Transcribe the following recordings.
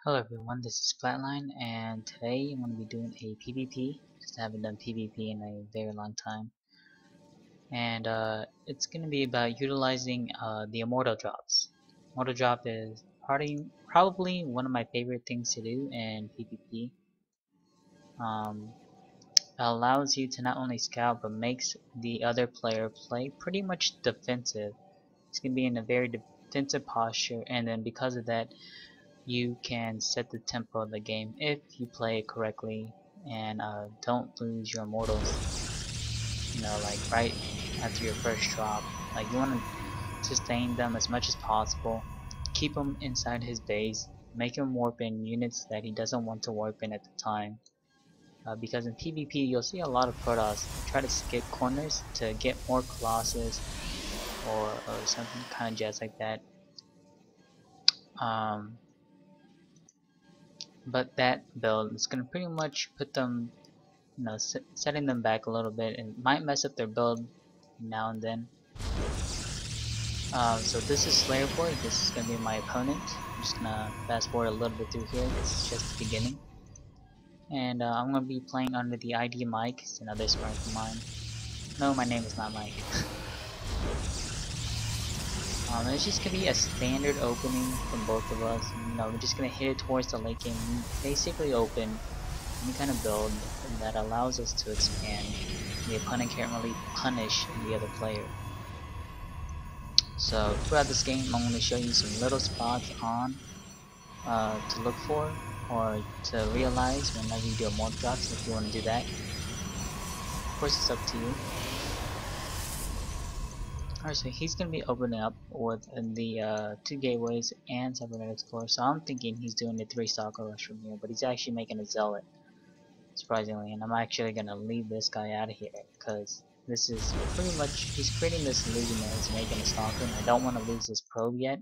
Hello everyone, this is Flatline, and today I'm going to be doing a PvP, because I haven't done PvP in a very long time. And it's going to be about utilizing the Immortal drops. Immortal drop is probably one of my favorite things to do in PvP. It allows you to not only scout, but makes the other player play pretty much defensive. It's going to be in a very defensive posture, and then because of that, you can set the tempo of the game if you play it correctly and don't lose your immortals, like right after your first drop. Like you want to sustain them as much as possible, keep him inside his base, make him warp in units that he doesn't want to warp in at the time. Because in PvP you'll see a lot of Protoss try to skip corners to get more Colossus or something kind of jazz like that. Um, but that build is going to pretty much put them, setting them back a little bit, and might mess up their build now and then. So this is Slayer Boy. This is going to be my opponent. I'm just going to fast forward a little bit through here. This is just the beginning. And I'm going to be playing under the ID Mike. It's another smart of mine. No, my name is not Mike. It's just going to be a standard opening from both of us. We're just going to hit it towards the late game. Basically open any kind of build that allows us to expand. The opponent can't really punish the other player. So throughout this game, I'm going to show you some little spots on to look for or to realize whenever you do a morph drops, if you want to do that. Of course, it's up to you. Alright, so he's going to be opening up with the 2 gateways and cybernetics core. So I'm thinking he's doing the 3 stalker rush from here, but he's actually making a zealot, surprisingly. And I'm actually going to leave this guy out of here because this is pretty much, he's creating this illusion that he's making a stalker, and I don't want to lose this probe yet.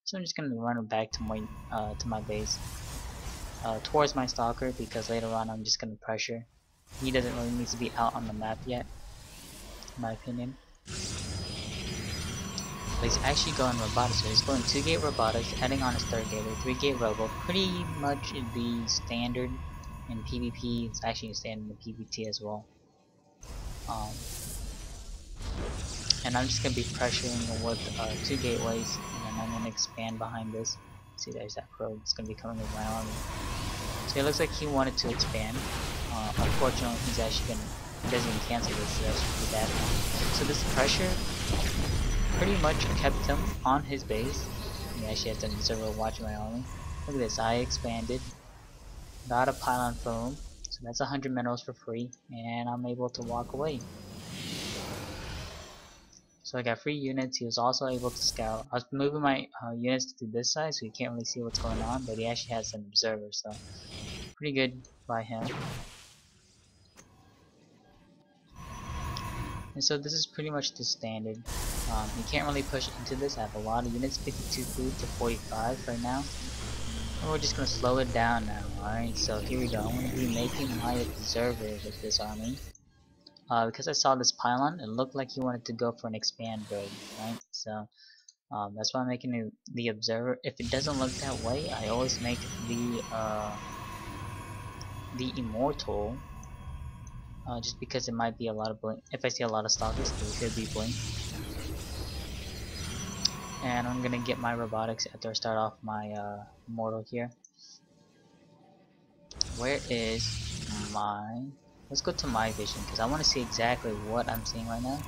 So I'm just going to run him back to my base, towards my stalker, because later on I'm just going to pressure. He doesn't really need to be out on the map yet, in my opinion. But he's actually going robotics, so he's going 2-gate robotics, adding on his 3rd gateway, 3-gate robo, pretty much the standard in PvP. It's actually standard in PvP as well. And I'm just going to be pressuring with 2 gateways, and then I'm going to expand behind this. See, there's that probe. It's going to be coming with my army. So it looks like he wanted to expand. Unfortunately, he doesn't cancel this, so that should be bad. So this pressure pretty much kept him on his base. He actually has an observer watching my army. Look at this, I expanded, got a pylon from him, so that's 100 minerals for free, and I'm able to walk away. So I got free units. He was also able to scout. I was moving my units to this side, so you can't really see what's going on, but he actually has an observer, so pretty good by him. And so this is pretty much the standard. You can't really push into this. I have a lot of units, 52 food to 45 right now. And we're just going to slow it down now. Alright, so here we go. I'm going to be making my observer with this army. Because I saw this pylon, it looked like he wanted to go for an expand build, right? So that's why I'm making the observer. If it doesn't look that way, I always make the Immortal. Just because it might be a lot of blink. If I see a lot of stalkers, it could be blink. And I'm gonna get my robotics after I start off my Immortal here. Where is my... Let's go to my vision, because I want to see exactly what I'm seeing right now.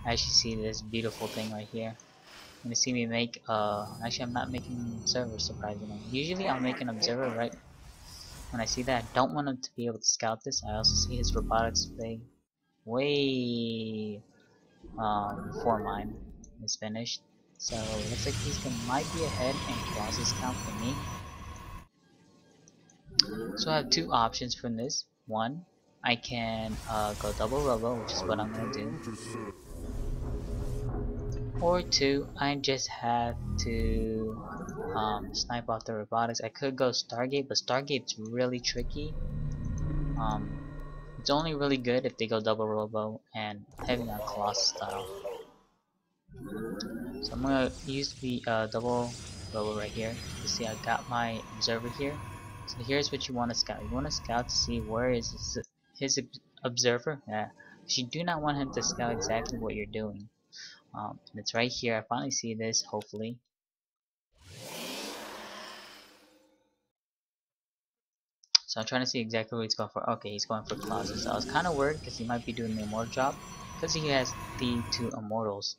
I actually see this beautiful thing right here. You're gonna see me make, actually I'm not making an observer, surprisingly. Usually I'll make an observer right when I see that. I don't want him to be able to scout this. I also see his robotics way before mine is finished. So it looks like might be ahead in Colossus count for me. So I have 2 options from this. One, I can go double robo, which is what I'm gonna do. Or 2, I just have to snipe off the robotics. I could go Stargate, but Stargate's really tricky. It's only really good if they go double robo and heavy on Colossus style. So I'm gonna use the double robo right here. You see I got my observer here. So here's what you want to scout. You want to scout to see where is his observer. Yeah. Because you do not want him to scout exactly what you're doing. And it's right here. I finally see this, hopefully. So I'm trying to see exactly what he's going for. Okay, he's going for Colossus. So I was kind of worried because he might be doing the Immortal drop. Because he has the two Immortals.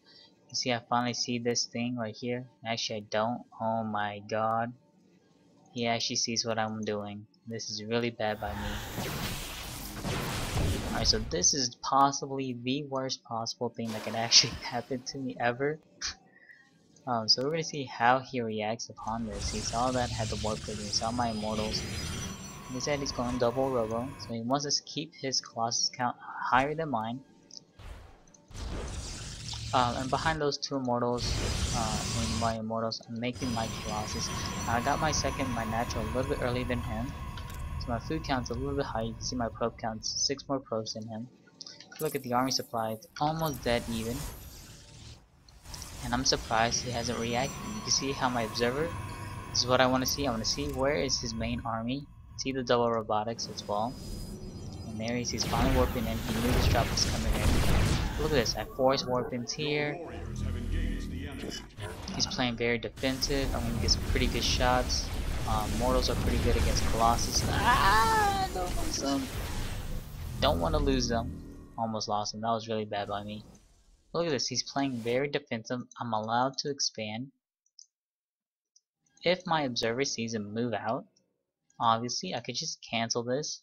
You see, I finally see this thing right here. Actually, I don't. Oh my god. He actually sees what I'm doing. This is really bad by me. Alright, so this is possibly the worst possible thing that could actually happen to me ever. So we're gonna see how he reacts upon this. He saw that I had the warp prism, he saw my immortals. He said he's going double robo, so he wants us to keep his Colossus count higher than mine. And behind those two immortals, in my immortals, I'm making my Colossus. I got my second, my natural, a little bit earlier than him. So my food count's a little bit high. You can see my probe count's 6 more probes than him. Look at the army supply, it's almost dead even. And I'm surprised he hasn't reacted. You can see how my observer, this is what I want to see. I want to see where is his main army. See the double robotics as well. And there he is, he's finally warping in. He knew this drop was coming in. Look at this, I force warp-ins here. He's playing very defensive. I'm gonna get some pretty good shots. Mortals are pretty good against Colossus. Don't lose them. Don't want to lose them. Almost lost them. That was really bad by me. Look at this. He's playing very defensive. I'm allowed to expand. If my observer sees him move out, obviously I could just cancel this.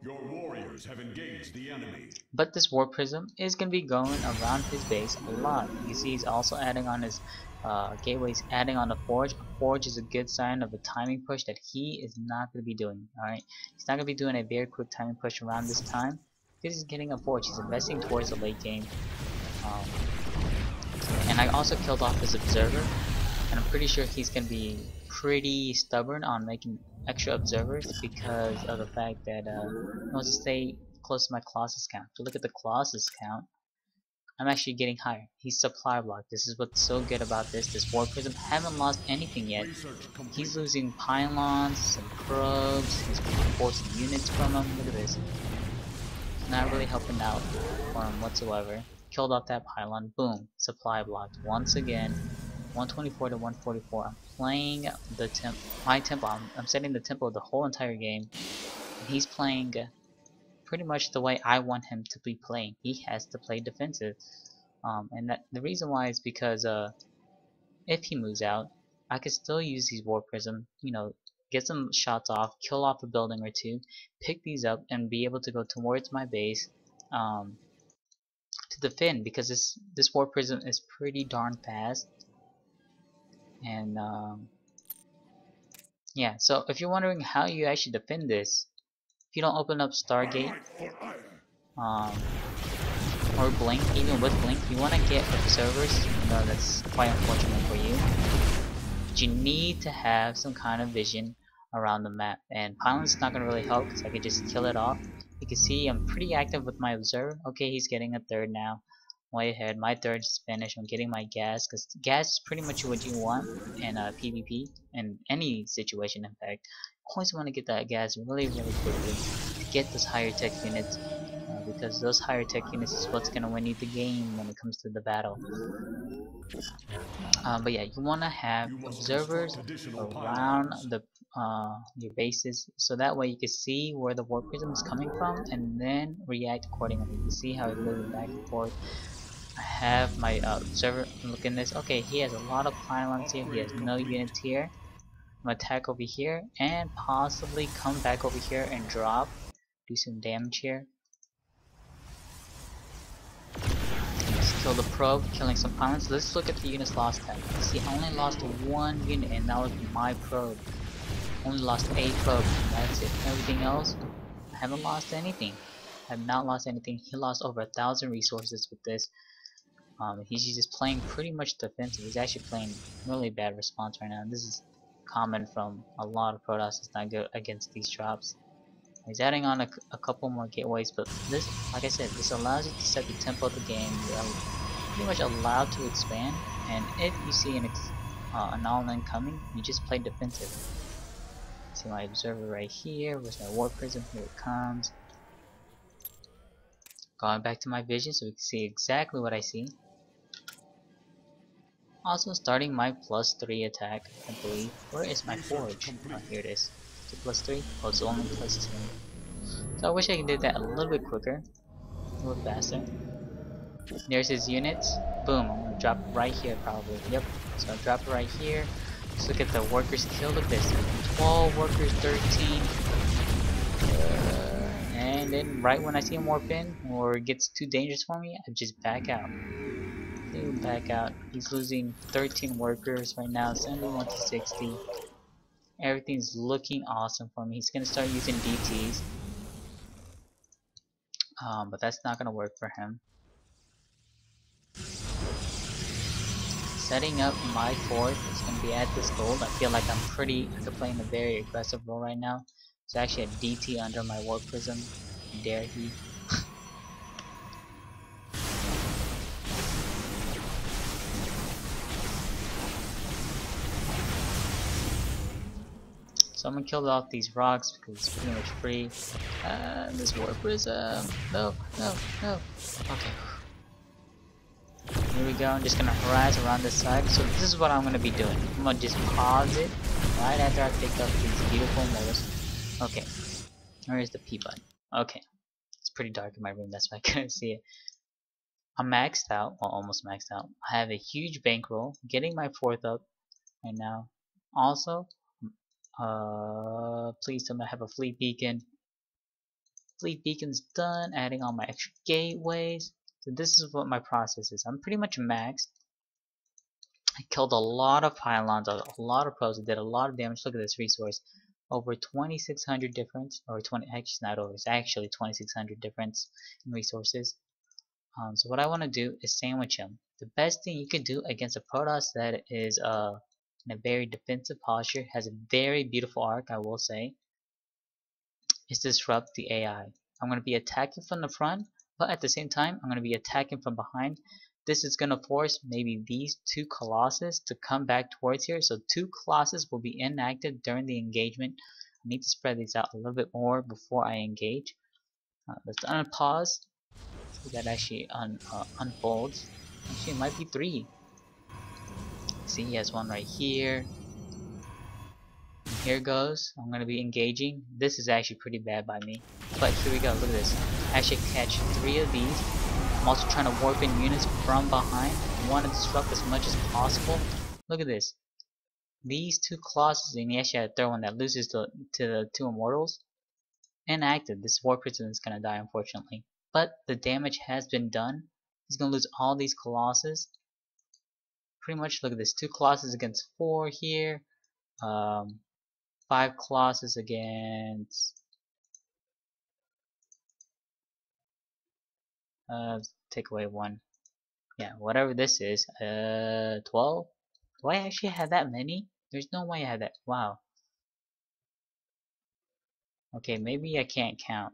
Your warriors have engaged the enemy. But this warp prism is going to be going around his base a lot. You see he's also adding on his gateways, adding on a forge. A forge is a good sign of a timing push that he is not going to be doing. Alright, he's not going to be doing a very quick timing push around this time because he's getting a forge. He's investing towards the late game. And I also killed off his observer, and I'm pretty sure he's going to be pretty stubborn on making extra observers because of the fact that he wants to stay close to my Colossus count. If you look at the Colossus count, I'm actually getting higher. He's supply blocked. This is what's so good about this War Prism. Haven't lost anything yet. He's losing pylons, some probes, he's forcing units from him. Look at this. It's not really helping out for him whatsoever. Killed off that pylon. Boom. Supply blocked. Once again. 124 to 144. I'm playing the my tempo. I'm setting the tempo the whole entire game. And he's playing pretty much the way I want him to be playing. He has to play defensive. And that the reason why is because if he moves out, I could still use these War Prism, you know, get some shots off, kill off a building or two, pick these up, and be able to go towards my base to defend, because this War Prism is pretty darn fast. And yeah, so if you're wondering how you actually defend this, if you don't open up Stargate or Blink, even with Blink, you want to get observers. You know, that's quite unfortunate for you. But you need to have some kind of vision around the map, and Pylon's not going to really help because I could just kill it off. You can see I'm pretty active with my observer. Okay, he's getting a third now. Way ahead. My third is finished. I'm getting my gas, because gas is pretty much what you want in PvP, in any situation in fact. Always want to get that gas really quickly to get those higher tech units, because those higher tech units is what's going to win you the game when it comes to the battle. But yeah, you want to have observers around the your bases, so that way you can see where the warp prism is coming from and then react accordingly. You see how it's moving back and forth. I have my observer. Look at this. Okay, he has a lot of pylons here. He has no units here. I'm gonna attack over here and possibly come back over here and drop, do some damage here. Let's kill the probe, killing some pylons. Let's look at the units lost at. See, I only lost one unit, and that was my probe. Only lost a probe. That's it. Everything else, I haven't lost anything. I have not lost anything. He lost over 1,000 resources with this. He's just playing pretty much defensive. He's actually playing really bad response right now. This is common from a lot of Protoss. It's not good against these drops. He's adding on a couple more gateways, but this, like I said, this allows you to set the tempo of the game. You're pretty much allowed to expand, and if you see an all-in coming, you just play defensive. See my observer right here. Where's my war prism? Here it comes. Going back to my vision so we can see exactly what I see. Also starting my +3 attack, I believe. Where is my Research forge? Oh, complete. here it is. Is it +3? Oh, it's only +2. So I wish I could do that a little bit quicker, a little faster. There's his units. Boom, I'm gonna drop it right here probably. Yep, so I'll drop it right here. Let's look at the workers kill. Look at this. 12 workers, 13. And then right when I see him warp in, or it gets too dangerous for me, I just back out. Boom, back out. He's losing 13 workers right now, 71 to 60. Everything's looking awesome for me. He's gonna start using DTs. But that's not gonna work for him. Setting up my fort is going to be at this gold. I feel like I could play in a very aggressive role right now. It's actually a DT under my war prism. Dare he? So I'm gonna kill off these rocks because it's pretty much free. This war prism. No, no, no. Okay. Here we go. I'm just gonna harass around this side. So this is what I'm gonna be doing. I'm gonna just pause it right after I pick up these beautiful molars. Okay. Where's the P button? Okay. It's pretty dark in my room, that's why I couldn't see it. I'm maxed out, well almost maxed out. I have a huge bankroll, getting my fourth up right now. Also, please tell me I have a fleet beacon. Fleet beacon's done, adding on my extra gateways. So this is what my process is. I'm pretty much maxed. I killed a lot of pylons, a lot of pros, did a lot of damage. Look at this resource. Over 2600 difference, or 20, actually it's not over, it's actually 2600 difference in resources. So what I want to do is sandwich him. The best thing you could do against a Protoss that is in a very defensive posture, has a very beautiful arc, I will say, is disrupt the AI. I'm going to be attacking from the front, but at the same time, I'm going to be attacking from behind. This is going to force maybe these two Colossus to come back towards here. So two Colossus will be inactive during the engagement. I need to spread these out a little bit more before I engage. Let's unpause. So that actually unfolds. Actually, it might be three. See, he has one right here. And here goes. I'm gonna be engaging. This is actually pretty bad by me. But here we go. Look at this. I actually catch three of these. I'm also trying to warp in units from behind. I want to disrupt as much as possible. Look at this. These two Colossus, and he actually had a third one that loses to the two Immortals. Inactive. This war prism is gonna die, unfortunately. But the damage has been done. He's gonna lose all these Colossus. Pretty much, look at this. 2 Colossus against 4 here. 5 Colossus against... take away 1. Yeah, whatever this is. 12? Do I actually have that many? There's no way I had that. Wow. Okay, maybe I can't count.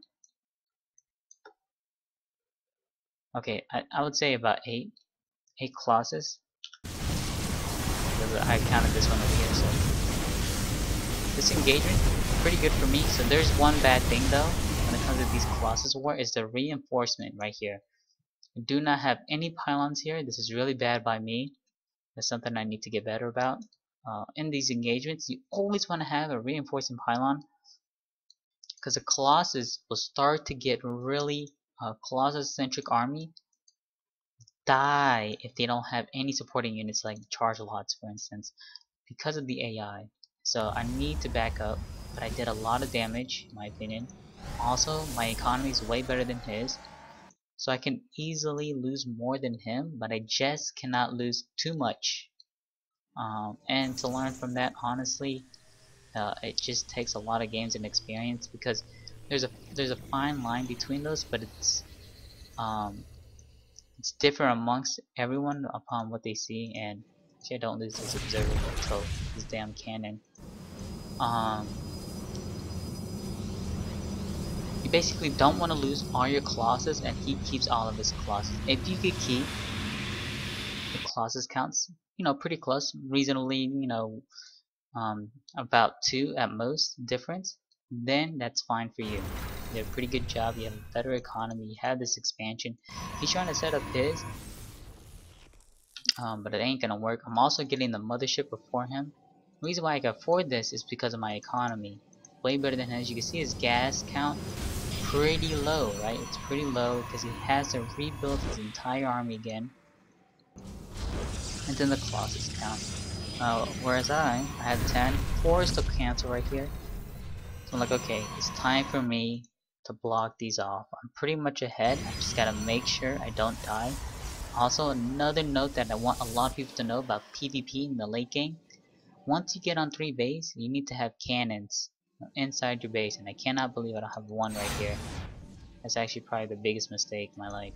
Okay, I would say about 8. 8 Colossus. I counted this one over here, so... This engagement, pretty good for me. So there's one bad thing though, when it comes to these Colossus War, is the reinforcement right here. I do not have any pylons here. This is really bad by me. That's something I need to get better about. In these engagements, you always want to have a reinforcing pylon, because the Colossus will start to get really Colossus-centric army die if they don't have any supporting units like charge lots, for instance, because of the AI. So I need to back up, but I did a lot of damage, in my opinion. Also, my economy is way better than his, so I can easily lose more than him, but I just cannot lose too much. And to learn from that, honestly, it just takes a lot of games and experience, because there's a fine line between those, but it's different amongst everyone upon what they see. And actually, I don't lose this observer control this damn cannon. You basically don't want to lose all your Colossus, and he keeps all of his Colossus. If you could keep the Colossus counts, pretty close, reasonably, about 2 at most difference, then that's fine for you. You did a pretty good job, you have a better economy, you have this expansion. He's trying to set up his, but it ain't gonna work. I'm also getting the mothership before him. The reason why I can afford this is because of my economy. Way better than him. As you can see, his gas count pretty low, right? It's pretty low because he has to rebuild his entire army again. And then the Colossus count. Whereas I had 10, forced to cancel right here. So I'm like, okay, it's time for me to block these off. I'm pretty much ahead. I just gotta make sure I don't die. Also, another note that I want a lot of people to know about PvP in the late game. Once you get on 3 base, you need to have cannons inside your base, and I cannot believe I don't have one right here. That's actually probably the biggest mistake in my life.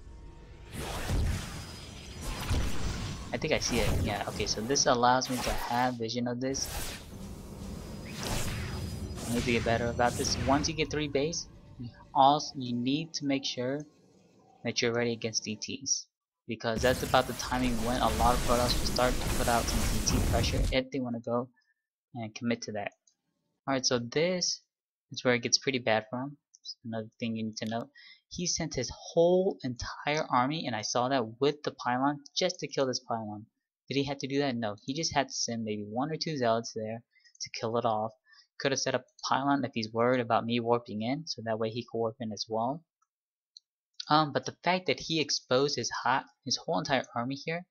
I think I see it. Yeah, okay, so this allows me to have vision of this. I need to get better about this. Once you get 3 base, you need to make sure that you're ready against DTs. Because that's about the timing when a lot of products will start to put out some DT pressure if they want to go and commit to that. Alright, so this is where it gets pretty bad for him. Another thing you need to know. He sent his whole entire army, and I saw that with the pylon, just to kill this pylon. Did he have to do that? No. He just had to send maybe 1 or 2 zealots there to kill it off. Could have set up a pylon if he's worried about me warping in, so that way he could warp in as well. But the fact that he exposed his whole entire army here,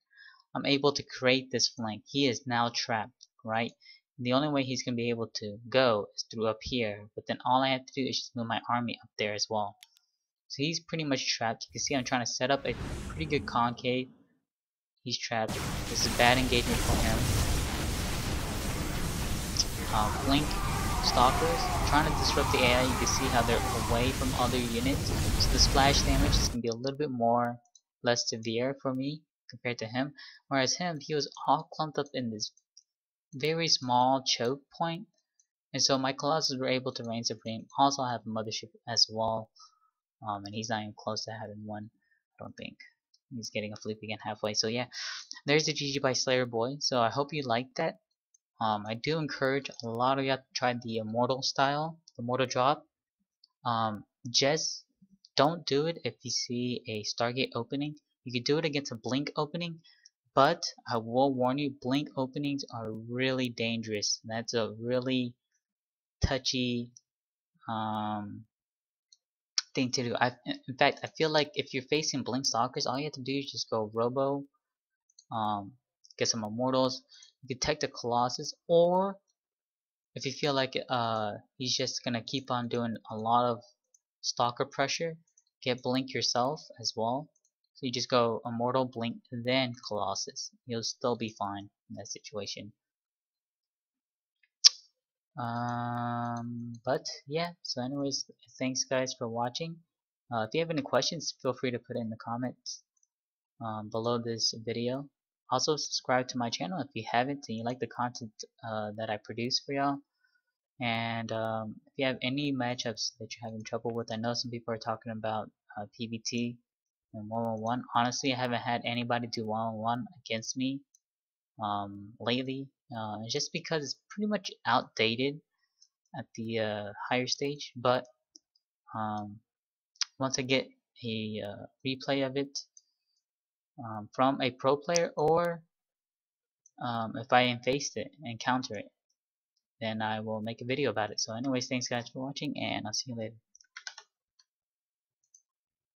I'm able to create this flank. He is now trapped, right? The only way he's gonna be able to go is through up here, but then all I have to do is just move my army up there as well. So he's pretty much trapped. You can see I'm trying to set up a pretty good concave. He's trapped. This is bad engagement for him. Blink stalkers, trying to disrupt the AI. You can see how they're away from other units. So the splash damage is gonna be a little bit less severe for me compared to him. Whereas him, he was all clumped up in this very small choke point, and so my Colossus were able to reign supreme. Also have a mothership as well, and he's not even close to having one, I don't think. He's getting a flip again halfway. So yeah, there's the GG by Slayer Boy. So I hope you liked that. I do encourage a lot of you to try the Immortal style, the Immortal drop. Just don't do it if you see a Stargate opening. You can do it against a Blink opening, but I will warn you, Blink openings are really dangerous. That's a really touchy thing to do. In fact, I feel like if you're facing Blink Stalkers, all you have to do is just go Robo, get some Immortals, detect a Colossus, or if you feel like he's just gonna keep on doing a lot of Stalker pressure, get Blink yourself as well. So you just go Immortal, Blink, then Colossus. You'll still be fine in that situation. But yeah, so anyways, thanks guys for watching. If you have any questions, feel free to put it in the comments below this video. Also subscribe to my channel if you haven't and you like the content that I produce for y'all. And if you have any matchups that you're having trouble with, I know some people are talking about PvT and 1-on-1. Honestly, I haven't had anybody do 1-on-1 against me lately, just because it's pretty much outdated at the higher stage. But once I get a replay of it from a pro player, or if I faced it and counter it, then I will make a video about it. So anyways, thanks guys for watching, and I'll see you later.